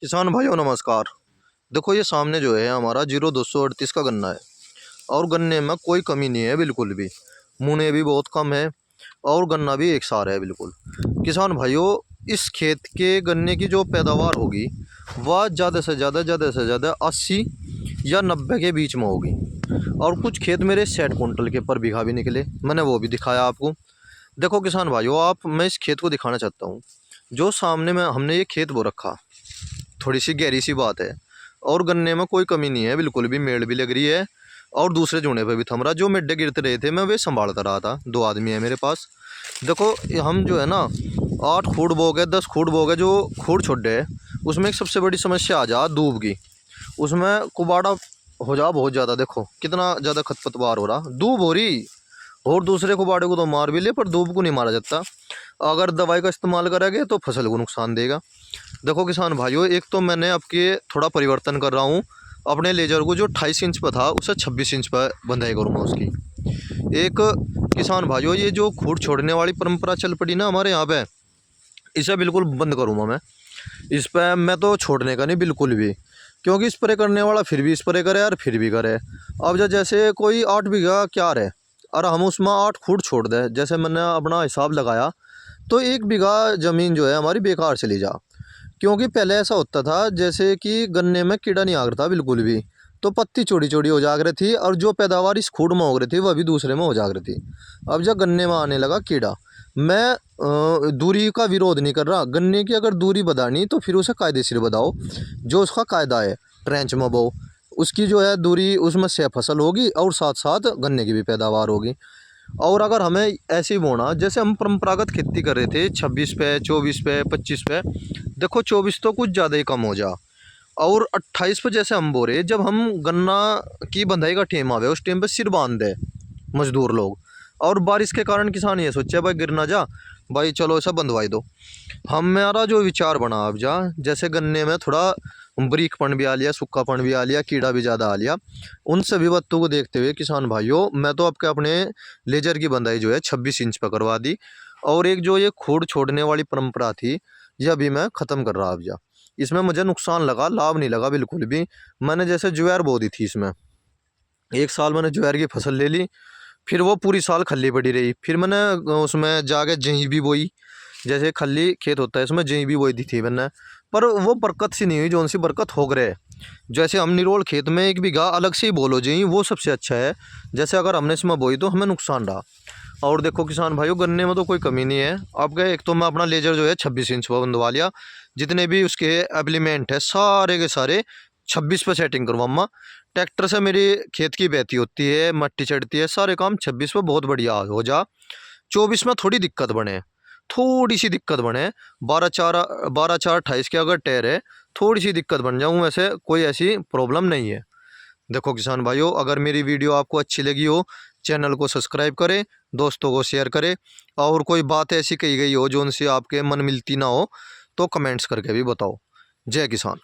किसान भाइयों नमस्कार। देखो ये सामने जो है हमारा 0238 का गन्ना है और गन्ने में कोई कमी नहीं है बिल्कुल भी। मुने भी बहुत कम है और गन्ना भी एक सार है बिल्कुल। किसान भाइयों, इस खेत के गन्ने की जो पैदावार होगी वह ज़्यादा से ज़्यादा 80 या 90 के बीच में होगी। और कुछ खेत मेरे 60 कुंटल के पर बीघा भी निकले, मैंने वो भी दिखाया आपको। देखो किसान भाइयों, मैं इस खेत को दिखाना चाहता हूँ। जो सामने में हमने ये खेत बो रखा, थोड़ी सी गहरी सी बात है और गन्ने में कोई कमी नहीं है बिल्कुल भी, मेल भी लग रही है और दूसरे जूने पे भी थम रहा। जो मिड्डे गिरते रहे थे मैं वे संभालता रहा था, 2 आदमी है मेरे पास। देखो हम जो है ना 8 खूट बो गए, 10 खूट बो गए, जो खूट छोड़े है उसमें एक सबसे बड़ी समस्या आ जा दूब की। उसमें कुबाड़ा हो जा बहुत ज़्यादा। देखो कितना ज़्यादा खरपतवार हो रहा, दूब हो रही। और दूसरे कुबाड़े को तो मार भी ले पर दूब को नहीं मारा जाता। अगर दवाई का इस्तेमाल करेंगे तो फसल को नुकसान देगा। देखो किसान भाइयों, एक तो मैंने आपके थोड़ा परिवर्तन कर रहा हूँ। अपने लेजर को जो 28 इंच पर था उसे 26 इंच पर बंधाई करूँगा उसकी। एक किसान भाइयों, ये जो खूट छोड़ने वाली परंपरा चल पड़ी ना हमारे यहाँ पे, इसे बिल्कुल बंद करूँगा मैं। इस पर मैं तो छोड़ने का नहीं बिल्कुल भी, क्योंकि स्प्रे करने वाला फिर भी स्प्रे करे और फिर भी करे। अब जैसे कोई 8 बीघा क्या है और हम उसमें 8 खूट छोड़ दें, जैसे मैंने अपना हिसाब लगाया तो 1 बीघा ज़मीन जो है हमारी बेकार चली जा। क्योंकि पहले ऐसा होता था जैसे कि गन्ने में कीड़ा नहीं आग रहा था बिल्कुल भी, तो पत्ती चौड़ी चौड़ी हो जाग रही थी और जो पैदावार इस खूड में हो रही थी वह भी दूसरे में हो जाग रही थी। अब जब गन्ने में आने लगा कीड़ा, मैं दूरी का विरोध नहीं कर रहा। गन्ने की अगर दूरी बढ़ानी तो फिर उसे कायदेशीर बढ़ाओ, जो उसका कायदा है ट्रेंच में बो, उसकी जो है दूरी, उसमें से फसल होगी और साथ साथ गन्ने की भी पैदावार होगी। और अगर हमें ऐसे ही बोना जैसे हम परंपरागत खेती कर रहे थे 26 पे, 24 पे, 25 पे, देखो 24 तो कुछ ज़्यादा ही कम हो जा। और 28 पे जैसे हम बोरे, जब हम गन्ना की बंधाई का टेम आवे उस टेम पे सिर बांध दे मजदूर लोग, और बारिश के कारण किसान ये सोचे भाई गिर ना जा, भाई चलो ऐसा बंधवाई दो। हमारा जो विचार बना अब जा, जैसे गन्ने में थोड़ा बारीकपन भी आ लिया, सूखापन भी आ लिया, कीड़ा भी ज़्यादा आ लिया, उन सभी बातों को देखते हुए किसान भाइयों मैं तो आपके अपने लेजर की बंधाई जो है 26 इंच पर करवा दी। और एक जो ये खोड़ छोड़ने वाली परंपरा थी यह भी मैं ख़त्म कर रहा अब जा। इसमें मुझे नुकसान लगा, लाभ नहीं लगा बिल्कुल भी। मैंने जैसे ज्वार बो दी थी, इसमें 1 साल मैंने ज्वार की फसल ले ली, फिर वो पूरी साल खल्ली पड़ी रही। फिर मैंने उसमें जाके जहीं भी बोई, जैसे खल्ली खेत होता है इसमें जहीं भी बोई दी थी मैंने, पर वो बरकत सी नहीं हुई जो सी बरकत हो गए। जैसे हम निरोल खेत में 1 बीघा अलग से ही बोलो जी, वो सबसे अच्छा है। जैसे अगर हमने इसमें बोई तो हमें नुकसान रहा। और देखो किसान भाइयों, गन्ने में तो कोई कमी नहीं है। अब गए एक तो मैं अपना लेजर जो है 26 इंच पर बंधवा लिया, जितने भी उसके एप्लीमेंट है सारे के सारे 26 पे सेटिंग करवाऊंगा। ट्रैक्टर से मेरी खेत की बेहती होती है, मट्टी चढ़ती है, सारे काम 26 पे बहुत बढ़िया हो जा। 24 में थोड़ी दिक्कत बने, थोड़ी सी दिक्कत बने, 12 4 के अगर टायर है, थोड़ी सी दिक्कत बन जाऊँ, वैसे कोई ऐसी प्रॉब्लम नहीं है। देखो किसान भाइयों, अगर मेरी वीडियो आपको अच्छी लगी हो, चैनल को सब्सक्राइब करें, दोस्तों को शेयर करें, और कोई बात ऐसी कही गई हो जो उनसे आपके मन मिलती ना हो तो कमेंट्स करके भी बताओ। जय किसान।